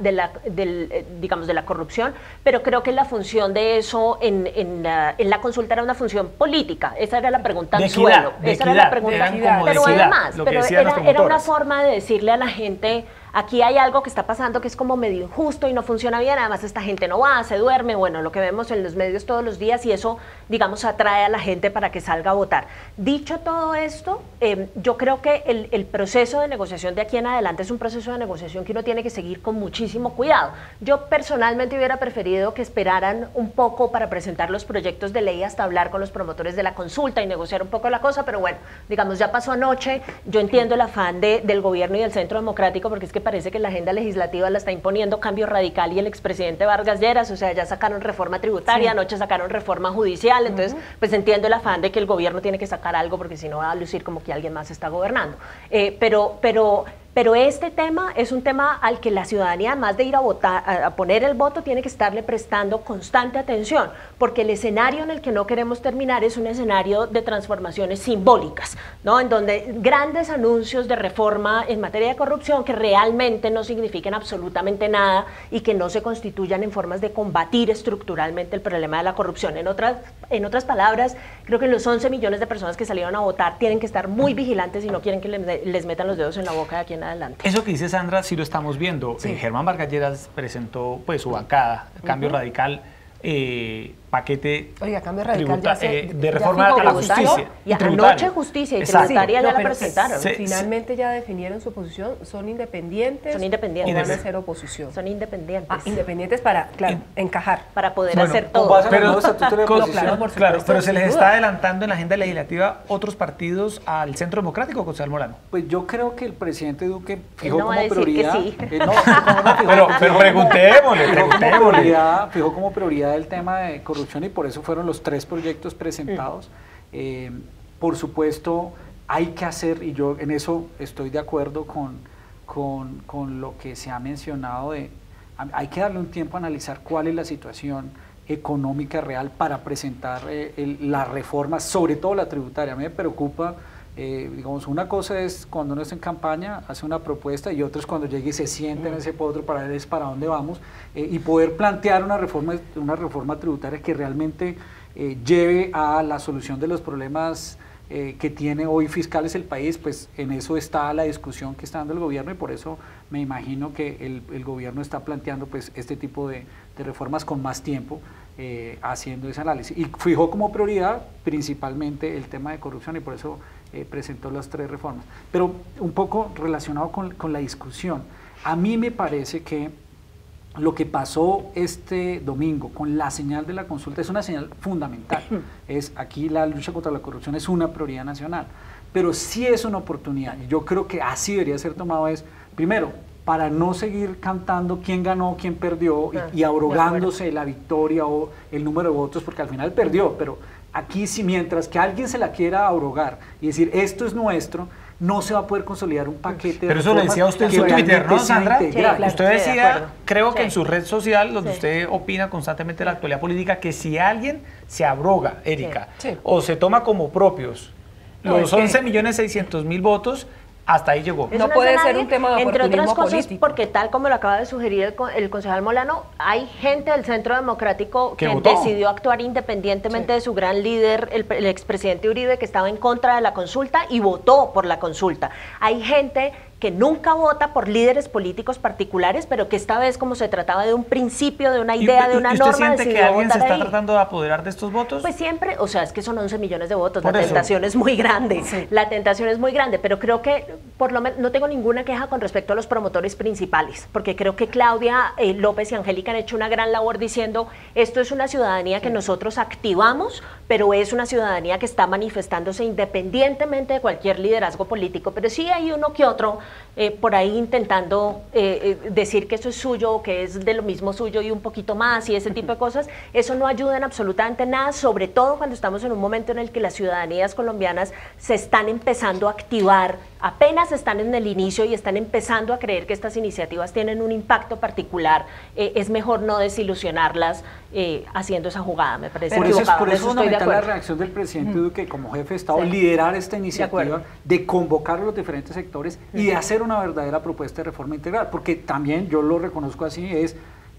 Speaker 3: corrupción, pero creo que la función de eso en la consulta era una función política. Esa era la pregunta anzuelo. Esa era la pregunta, pero además, era una forma de decirle a la gente, aquí hay algo que está pasando que es como medio injusto y no funciona bien, además esta gente no va, se duerme, bueno, lo que vemos en los medios todos los días, y eso, digamos, atrae a la gente para que salga a votar. Dicho todo esto, yo creo que el proceso de negociación de aquí en adelante es un proceso de negociación que uno tiene que seguir con muchísimo cuidado. Yo personalmente hubiera preferido que esperaran un poco para presentar los proyectos de ley hasta hablar con los promotores de la consulta y negociar un poco la cosa, pero bueno, digamos, ya pasó anoche. Yo entiendo el afán del gobierno y del Centro Democrático, porque es que parece que la agenda legislativa la está imponiendo Cambio Radical y el expresidente Vargas Lleras, o sea, ya sacaron reforma tributaria, anoche sacaron reforma judicial, entonces pues entiendo el afán de que el gobierno tiene que sacar algo porque si no va a lucir como que alguien más está gobernando. Pero este tema es un tema al que la ciudadanía, además de ir a votar, a poner el voto, tiene que estarle prestando constante atención, porque el escenario en el que no queremos terminar es un escenario de transformaciones simbólicas, ¿no? En donde grandes anuncios de reforma en materia de corrupción que realmente no signifiquen absolutamente nada y que no se constituyan en formas de combatir estructuralmente el problema de la corrupción. En otras palabras, creo que los 11 millones de personas que salieron a votar tienen que estar muy vigilantes y no quieren que les metan los dedos en la boca de aquí en adelante.
Speaker 1: Eso que dice Sandra, sí lo estamos viendo. Sí. Germán Vargas Lleras presentó pues su bancada, Cambio Radical, paquete de reforma a la justicia.
Speaker 3: Y anoche justicia y tributaria ya la presentaron.
Speaker 2: Finalmente ya definieron su posición, son independientes.
Speaker 3: Son independientes.
Speaker 2: ¿O van a hacer oposición?
Speaker 3: Son independientes.
Speaker 2: Independientes para, claro, encajar.
Speaker 3: Para poder hacer todo.
Speaker 1: Claro, pero se les está adelantando en la agenda legislativa otros partidos al Centro Democrático, Gonzalo Molano.
Speaker 4: Pues yo creo que el presidente Duque fijó como prioridad.
Speaker 1: Pero preguntémosle.
Speaker 4: Fijó como prioridad el tema de corrupción y por eso fueron los 3 proyectos presentados. Por supuesto, hay que hacer, y yo en eso estoy de acuerdo con lo que se ha mencionado, hay que darle un tiempo a analizar cuál es la situación económica real para presentar la reforma, sobre todo la tributaria. A mí me preocupa, digamos, una cosa es cuando uno está en campaña, hace una propuesta, y otra es cuando llegue y se siente en ese potro para ver para dónde vamos, y poder plantear una reforma tributaria que realmente lleve a la solución de los problemas que tiene hoy fiscales el país. Pues en eso está la discusión que está dando el gobierno, y por eso me imagino que el gobierno está planteando pues este tipo de reformas con más tiempo, haciendo ese análisis, y fijó como prioridad principalmente el tema de corrupción, y por eso presentó las 3 reformas. Pero un poco relacionado con la discusión, a mí me parece que lo que pasó este domingo con la señal de la consulta es una señal fundamental. Aquí la lucha contra la corrupción es una prioridad nacional, pero sí es una oportunidad, y yo creo que así debería ser tomado, primero, para no seguir cantando quién ganó, quién perdió, y abrogándose la victoria o el número de votos, porque al final perdió, pero aquí sí, mientras que alguien se la quiera abrogar y decir esto es nuestro, no se va a poder consolidar un paquete.
Speaker 1: Pero eso lo decía usted en su Twitter, ¿no, Sandra?
Speaker 3: Sí, claro,
Speaker 1: usted decía, creo que en su red social, donde usted opina constantemente de la actualidad política, que si alguien se abroga, Erika, o se toma como propios los 11.600.000 votos, hasta ahí llegó.
Speaker 2: No puede ser un tema de oportunismo
Speaker 3: entre otras cosas,
Speaker 2: político.
Speaker 3: porque tal como lo acaba de sugerir el concejal Molano, hay gente del Centro Democrático que
Speaker 1: votó,
Speaker 3: decidió actuar independientemente de su gran líder, el expresidente Uribe, que estaba en contra de la consulta y votó por la consulta. Hay gente que nunca vota por líderes políticos particulares, pero que esta vez, como se trataba de un principio, de una idea, de una norma,
Speaker 1: ¿usted siente que alguien se está tratando de apoderar de estos votos?
Speaker 3: Pues siempre, o sea, es que son 11 millones de votos, la tentación es muy grande, la tentación es muy grande, pero creo que, por lo menos, no tengo ninguna queja con respecto a los promotores principales, porque creo que Claudia López y Angélica han hecho una gran labor diciendo, esto es una ciudadanía que nosotros activamos, pero es una ciudadanía que está manifestándose independientemente de cualquier liderazgo político, pero sí hay uno que otro por ahí intentando decir que eso es suyo o que es de lo mismo suyo y un poquito más y ese tipo de cosas, eso no ayuda en absolutamente nada, sobre todo cuando estamos en un momento en el que las ciudadanías colombianas se están empezando a activar, apenas están en el inicio y están empezando a creer que estas iniciativas tienen un impacto particular. Es mejor no desilusionarlas haciendo esa jugada, me parece equivocado.
Speaker 4: Por eso es fundamental la reacción del presidente Duque como jefe de Estado, liderar esta iniciativa de convocar a los diferentes sectores y de hacer una verdadera propuesta de reforma integral, porque también yo lo reconozco así,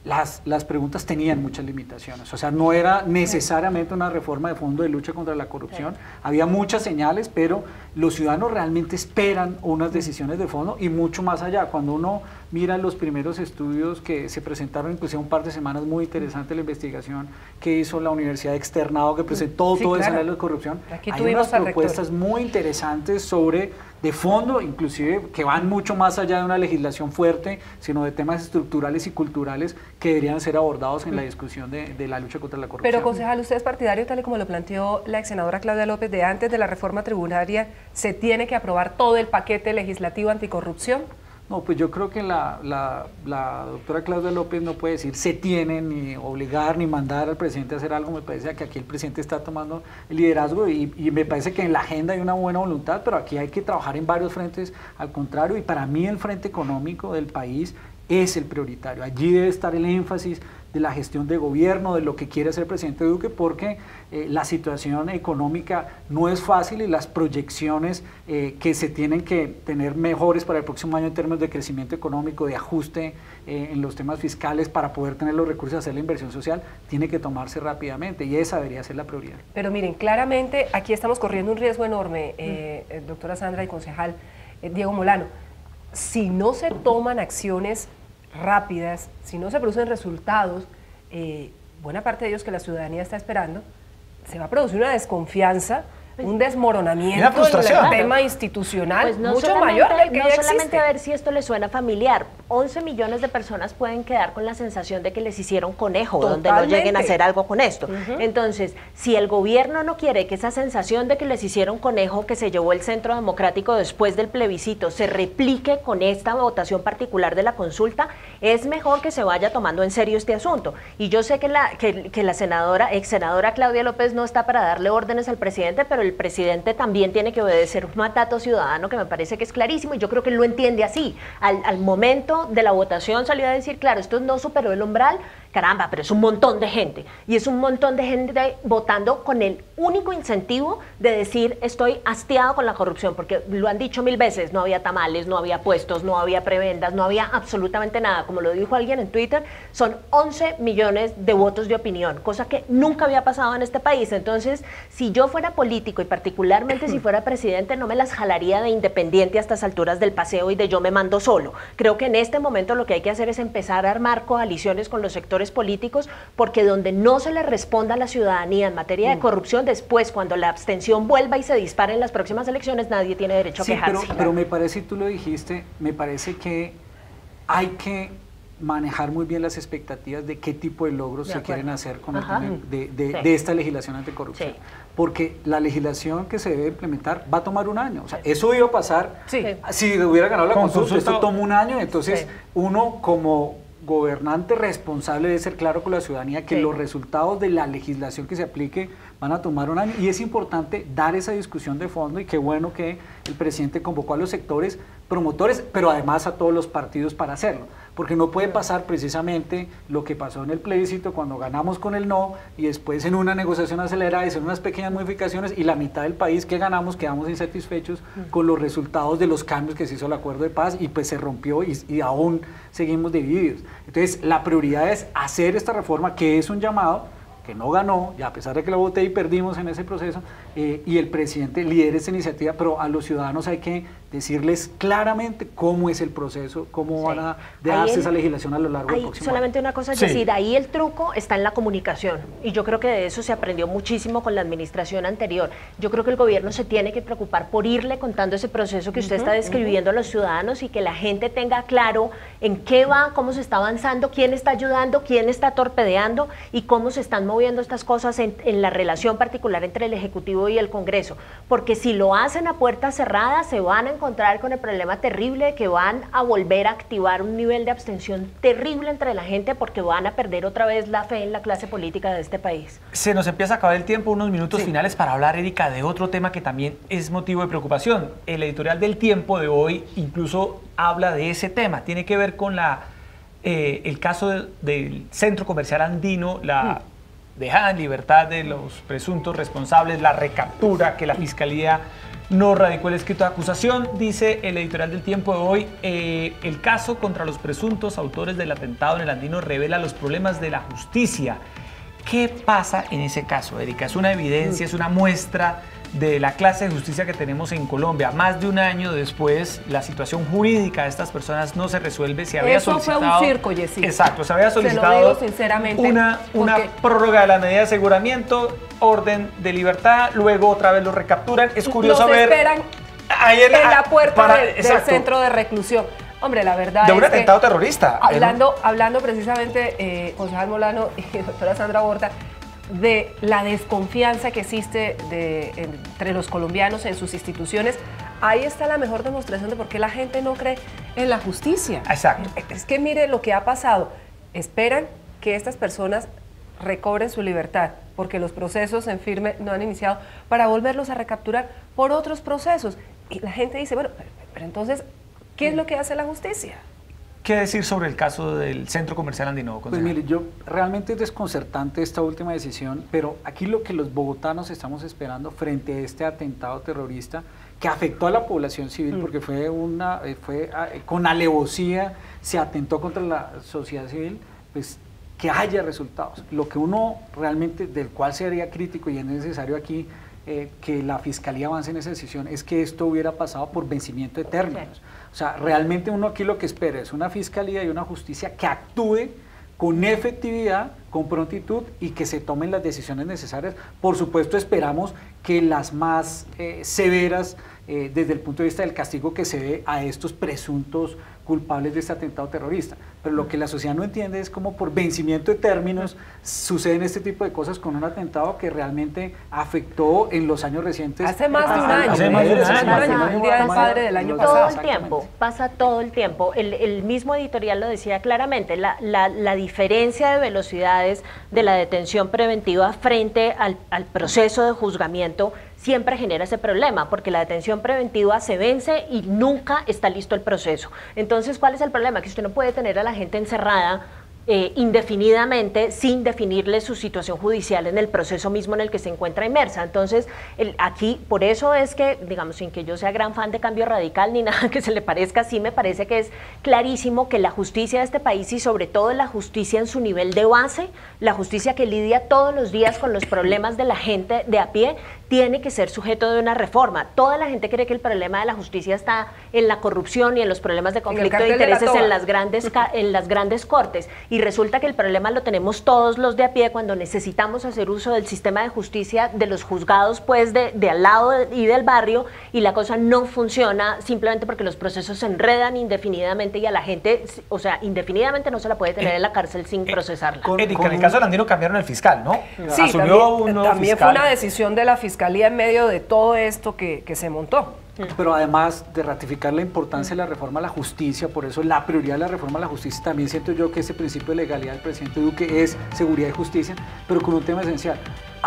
Speaker 4: las preguntas tenían muchas limitaciones, o sea, no era necesariamente una reforma de fondo de lucha contra la corrupción, había muchas señales, pero los ciudadanos realmente esperan unas decisiones de fondo y mucho más allá. Cuando uno mira los primeros estudios que se presentaron, inclusive un par de semanas, muy interesante la investigación que hizo la Universidad de Externado, que presentó todo el escenario de corrupción, hay unas propuestas muy interesantes sobre, de fondo, inclusive que van mucho más allá de una legislación fuerte, sino de temas estructurales y culturales que deberían ser abordados en la discusión de la lucha contra la corrupción.
Speaker 2: Pero, concejal, usted es partidario, tal y como lo planteó la ex senadora Claudia López, de antes de la reforma tributaria, ¿se tiene que aprobar todo el paquete legislativo anticorrupción?
Speaker 4: No, pues yo creo que la doctora Claudia López no puede decir se tiene, ni obligar, ni mandar al presidente a hacer algo. Me parece que aquí el presidente está tomando el liderazgo y me parece que en la agenda hay una buena voluntad, pero aquí hay que trabajar en varios frentes, al contrario, y para mí el frente económico del país es el prioritario. Allí debe estar el énfasis de la gestión de gobierno, de lo que quiere hacer el presidente Duque, porque la situación económica no es fácil y las proyecciones que se tienen que tener mejores para el próximo año en términos de crecimiento económico, de ajuste en los temas fiscales para poder tener los recursos a hacer la inversión social, tiene que tomarse rápidamente y esa debería ser la prioridad.
Speaker 2: Pero miren, claramente aquí estamos corriendo un riesgo enorme, doctora Sandra y concejal Diego Molano. Si no se toman acciones rápidas, si no se producen resultados, buena parte de ellos que la ciudadanía está esperando, se va a producir una desconfianza, un desmoronamiento del tema institucional
Speaker 3: pues no
Speaker 2: mucho mayor del que
Speaker 3: no
Speaker 2: ya
Speaker 3: solamente
Speaker 2: existe.
Speaker 3: A ver si esto les suena familiar, 11 millones de personas pueden quedar con la sensación de que les hicieron conejo, donde no lleguen a hacer algo con esto. Entonces, si el gobierno no quiere que esa sensación de que les hicieron conejo que se llevó el Centro Democrático después del plebiscito se replique con esta votación particular de la consulta, es mejor que se vaya tomando en serio este asunto. Y yo sé que la ex senadora Claudia López no está para darle órdenes al presidente, pero el presidente también tiene que obedecer un mandato ciudadano que me parece que es clarísimo y yo creo que él lo entiende así. Al momento de la votación salió a decir, claro, esto no superó el umbral, caramba, pero es un montón de gente y es un montón de gente votando con el único incentivo de decir estoy hastiado con la corrupción, porque lo han dicho 1000 veces, no había tamales, no había puestos, no había prebendas, no había absolutamente nada, como lo dijo alguien en Twitter, son 11 millones de votos de opinión, cosa que nunca había pasado en este país. Entonces, si yo fuera político y particularmente si fuera presidente, no me las jalaría de independiente a estas alturas del paseo y de yo me mando solo. Creo que en este momento lo que hay que hacer es empezar a armar coaliciones con los sectores políticos, porque donde no se le responda a la ciudadanía en materia de corrupción, después cuando la abstención vuelva y se dispare en las próximas elecciones, nadie tiene derecho a quejarse.
Speaker 4: Pero me parece, y tú lo dijiste, me parece que hay que manejar muy bien las expectativas de qué tipo de logros se quieren hacer con el tema de esta legislación anticorrupción. Sí. Porque la legislación que se debe implementar va a tomar un año. O sea, eso iba a pasar si hubiera ganado la consulta. Esto toma un año, entonces uno como gobernante responsable debe ser claro con la ciudadanía que los resultados de la legislación que se aplique van a tomar un año y es importante dar esa discusión de fondo y qué bueno que el presidente convocó a los sectores promotores, pero además a todos los partidos para hacerlo, porque no puede pasar precisamente lo que pasó en el plebiscito cuando ganamos con el no y después en una negociación acelerada y en unas pequeñas modificaciones y la mitad del país que ganamos quedamos insatisfechos con los resultados de los cambios que se hizo el acuerdo de paz y pues se rompió y aún seguimos divididos. Entonces la prioridad es hacer esta reforma que es un llamado que no ganó, y a pesar de que la voté y perdimos en ese proceso, y el presidente lidera esta iniciativa, pero a los ciudadanos hay que decirles claramente cómo es el proceso, cómo van a darse esa legislación a lo largo del próximo
Speaker 3: solamente
Speaker 4: año.
Speaker 3: Una cosa, es decir, ahí el truco está en la comunicación, y yo creo que de eso se aprendió muchísimo con la administración anterior. Yo creo que el gobierno se tiene que preocupar por irle contando ese proceso que usted está describiendo a los ciudadanos y que la gente tenga claro en qué va, cómo se está avanzando, quién está ayudando, quién está torpedeando y cómo se están moviendo moviendo estas cosas en la relación particular entre el Ejecutivo y el Congreso, porque si lo hacen a puertas cerradas se van a encontrar con el problema terrible de que van a volver a activar un nivel de abstención terrible entre la gente, porque van a perder otra vez la fe en la clase política de este país.
Speaker 1: Se nos empieza a acabar el tiempo, unos minutos finales para hablar, Erika, de otro tema que también es motivo de preocupación. El editorial del Tiempo de hoy incluso habla de ese tema, tiene que ver con el caso del Centro Comercial Andino, la dejada en libertad de los presuntos responsables, la recaptura, que la Fiscalía no radicó el escrito de acusación. Dice el editorial del Tiempo de hoy, el caso contra los presuntos autores del atentado en el Andino revela los problemas de la justicia. ¿Qué pasa en ese caso, Erika? ¿Es una evidencia, es una muestra de la clase de justicia que tenemos en Colombia? Más de un año después, la situación jurídica de estas personas no se resuelve. Se había solicitado,
Speaker 2: fue un circo, Jessy.
Speaker 1: Exacto, se había solicitado
Speaker 2: se lo digo sinceramente,
Speaker 1: una prórroga de la medida de aseguramiento, orden de libertad, luego otra vez lo recapturan. Es curioso ver...
Speaker 2: esperan en la puerta del centro de reclusión. Hombre, la verdad
Speaker 1: de un atentado terrorista.
Speaker 2: Hablando precisamente, concejal Molano y doctora Sandra Borda, de la desconfianza que existe entre los colombianos en sus instituciones, ahí está la mejor demostración de por qué la gente no cree en la justicia.
Speaker 1: Exacto.
Speaker 2: Es que mire lo que ha pasado. Esperan que estas personas recobren su libertad, porque los procesos en firme no han iniciado, para volverlos a recapturar por otros procesos. Y la gente dice, bueno, pero entonces, ¿qué es lo que hace la justicia?
Speaker 1: ¿Qué decir sobre el caso del Centro Comercial Andino?
Speaker 4: Pues mire, realmente es desconcertante esta última decisión, pero aquí lo que los bogotanos estamos esperando frente a este atentado terrorista que afectó a la población civil, porque fue con alevosía, se atentó contra la sociedad civil, pues que haya resultados. Lo que uno realmente, del cual sería crítico y es necesario aquí, que la Fiscalía avance en esa decisión, es que esto hubiera pasado por vencimiento de términos. O sea, realmente uno aquí lo que espera es una Fiscalía y una justicia que actúe con efectividad, con prontitud y que se tomen las decisiones necesarias. Por supuesto, esperamos que las más severas desde el punto de vista del castigo que se dé a estos presuntos culpables de este atentado terrorista. Pero lo que la sociedad no entiende es cómo por vencimiento de términos suceden este tipo de cosas con un atentado que realmente afectó en los años recientes.
Speaker 2: Hace más de un año.
Speaker 1: Hace más de un año.
Speaker 2: El Día del Padre del año pasado.
Speaker 3: Todo el tiempo, pasa todo el tiempo. El mismo editorial lo decía claramente, la diferencia de velocidades de la detención preventiva frente al proceso de juzgamiento siempre genera ese problema, porque la detención preventiva se vence y nunca está listo el proceso. Entonces, ¿cuál es el problema? Que usted no puede tener a la gente encerrada indefinidamente sin definirle su situación judicial en el proceso mismo en el que se encuentra inmersa. Entonces, aquí, por eso es que, digamos, sin que yo sea gran fan de Cambio Radical ni nada que se le parezca, sí me parece que es clarísimo que la justicia de este país y sobre todo la justicia en su nivel de base, la justicia que lidia todos los días con los problemas de la gente de a pie, tiene que ser sujeto de una reforma. Toda la gente cree que el problema de la justicia está en la corrupción y en los problemas de conflicto de intereses en las grandes cortes. Y resulta que el problema lo tenemos todos los de a pie cuando necesitamos hacer uso del sistema de justicia, de los juzgados pues de al lado y del barrio, y la cosa no funciona simplemente porque los procesos se enredan indefinidamente y a la gente, o sea, indefinidamente no se la puede tener en la cárcel sin procesarla.
Speaker 1: Erika, en el caso del Andino cambiaron el fiscal, ¿no?
Speaker 2: Sí,
Speaker 1: asumió
Speaker 2: también fue una decisión de la Fiscalía en medio de todo esto que se montó.
Speaker 4: Pero además de ratificar la importancia de la reforma a la justicia, por eso la prioridad de la reforma a la justicia, también siento yo que ese principio de legalidad del presidente Duque es seguridad y justicia, pero con un tema esencial.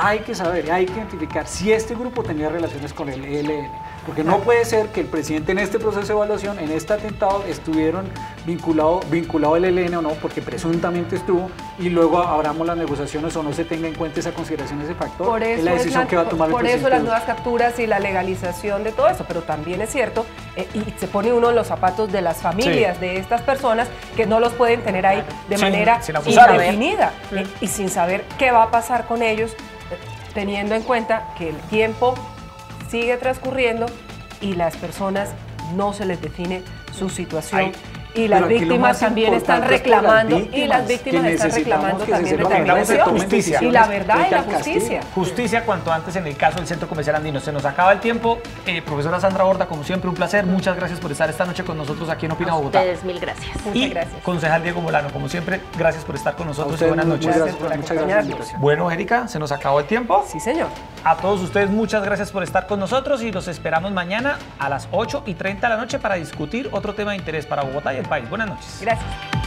Speaker 4: Hay que saber, hay que identificar si este grupo tenía relaciones con el ELN, porque no puede ser que el presidente en este proceso de evaluación, en este atentado, estuvieron vinculado al ELN o no, porque presuntamente estuvo, y luego abramos las negociaciones o no se tenga en cuenta esa consideración, ese factor, es la decisión que va a tomar el presidente.
Speaker 2: Por eso las nuevas capturas y la legalización de todo eso, pero también es cierto, y se pone uno en los zapatos de las familias de estas personas que no los pueden tener ahí de manera indefinida y sin saber qué va a pasar con ellos, teniendo en cuenta que el tiempo sigue transcurriendo y las personas no se les define su situación Y las
Speaker 4: Pero aquí lo
Speaker 2: víctimas
Speaker 4: más
Speaker 2: también están
Speaker 4: importante es que las
Speaker 2: reclamando, y
Speaker 4: víctimas,
Speaker 2: las víctimas
Speaker 4: que
Speaker 2: están
Speaker 4: necesitamos
Speaker 2: reclamando
Speaker 4: que se
Speaker 2: también
Speaker 4: sepa
Speaker 1: que se tomen
Speaker 2: determinación.
Speaker 1: justicia.
Speaker 2: Y la verdad y
Speaker 4: frente
Speaker 2: la
Speaker 4: al castigo.
Speaker 2: justicia.
Speaker 1: Justicia cuanto antes en el caso del Centro Comercial Andino. Se nos acaba el tiempo. Profesora Sandra Borda, como siempre, un placer. Muchas gracias por estar esta noche con nosotros aquí en Opina Bogotá.
Speaker 3: Ustedes, mil gracias.
Speaker 2: Muchas
Speaker 1: Y
Speaker 2: gracias.
Speaker 1: concejal Diego Molano, como siempre, gracias por estar con
Speaker 4: A
Speaker 1: nosotros y
Speaker 4: ustedes
Speaker 1: buenas
Speaker 4: muy
Speaker 1: noches.
Speaker 2: Gracias por
Speaker 4: muchas gracias por la
Speaker 2: acompañarnos.
Speaker 4: invitación.
Speaker 1: Bueno, Erika, se nos acabó el tiempo.
Speaker 2: Sí, señor.
Speaker 1: A todos ustedes, muchas gracias por estar con nosotros y los esperamos mañana a las 8:30 de la noche para discutir otro tema de interés para Bogotá y el país. Buenas noches.
Speaker 2: Gracias.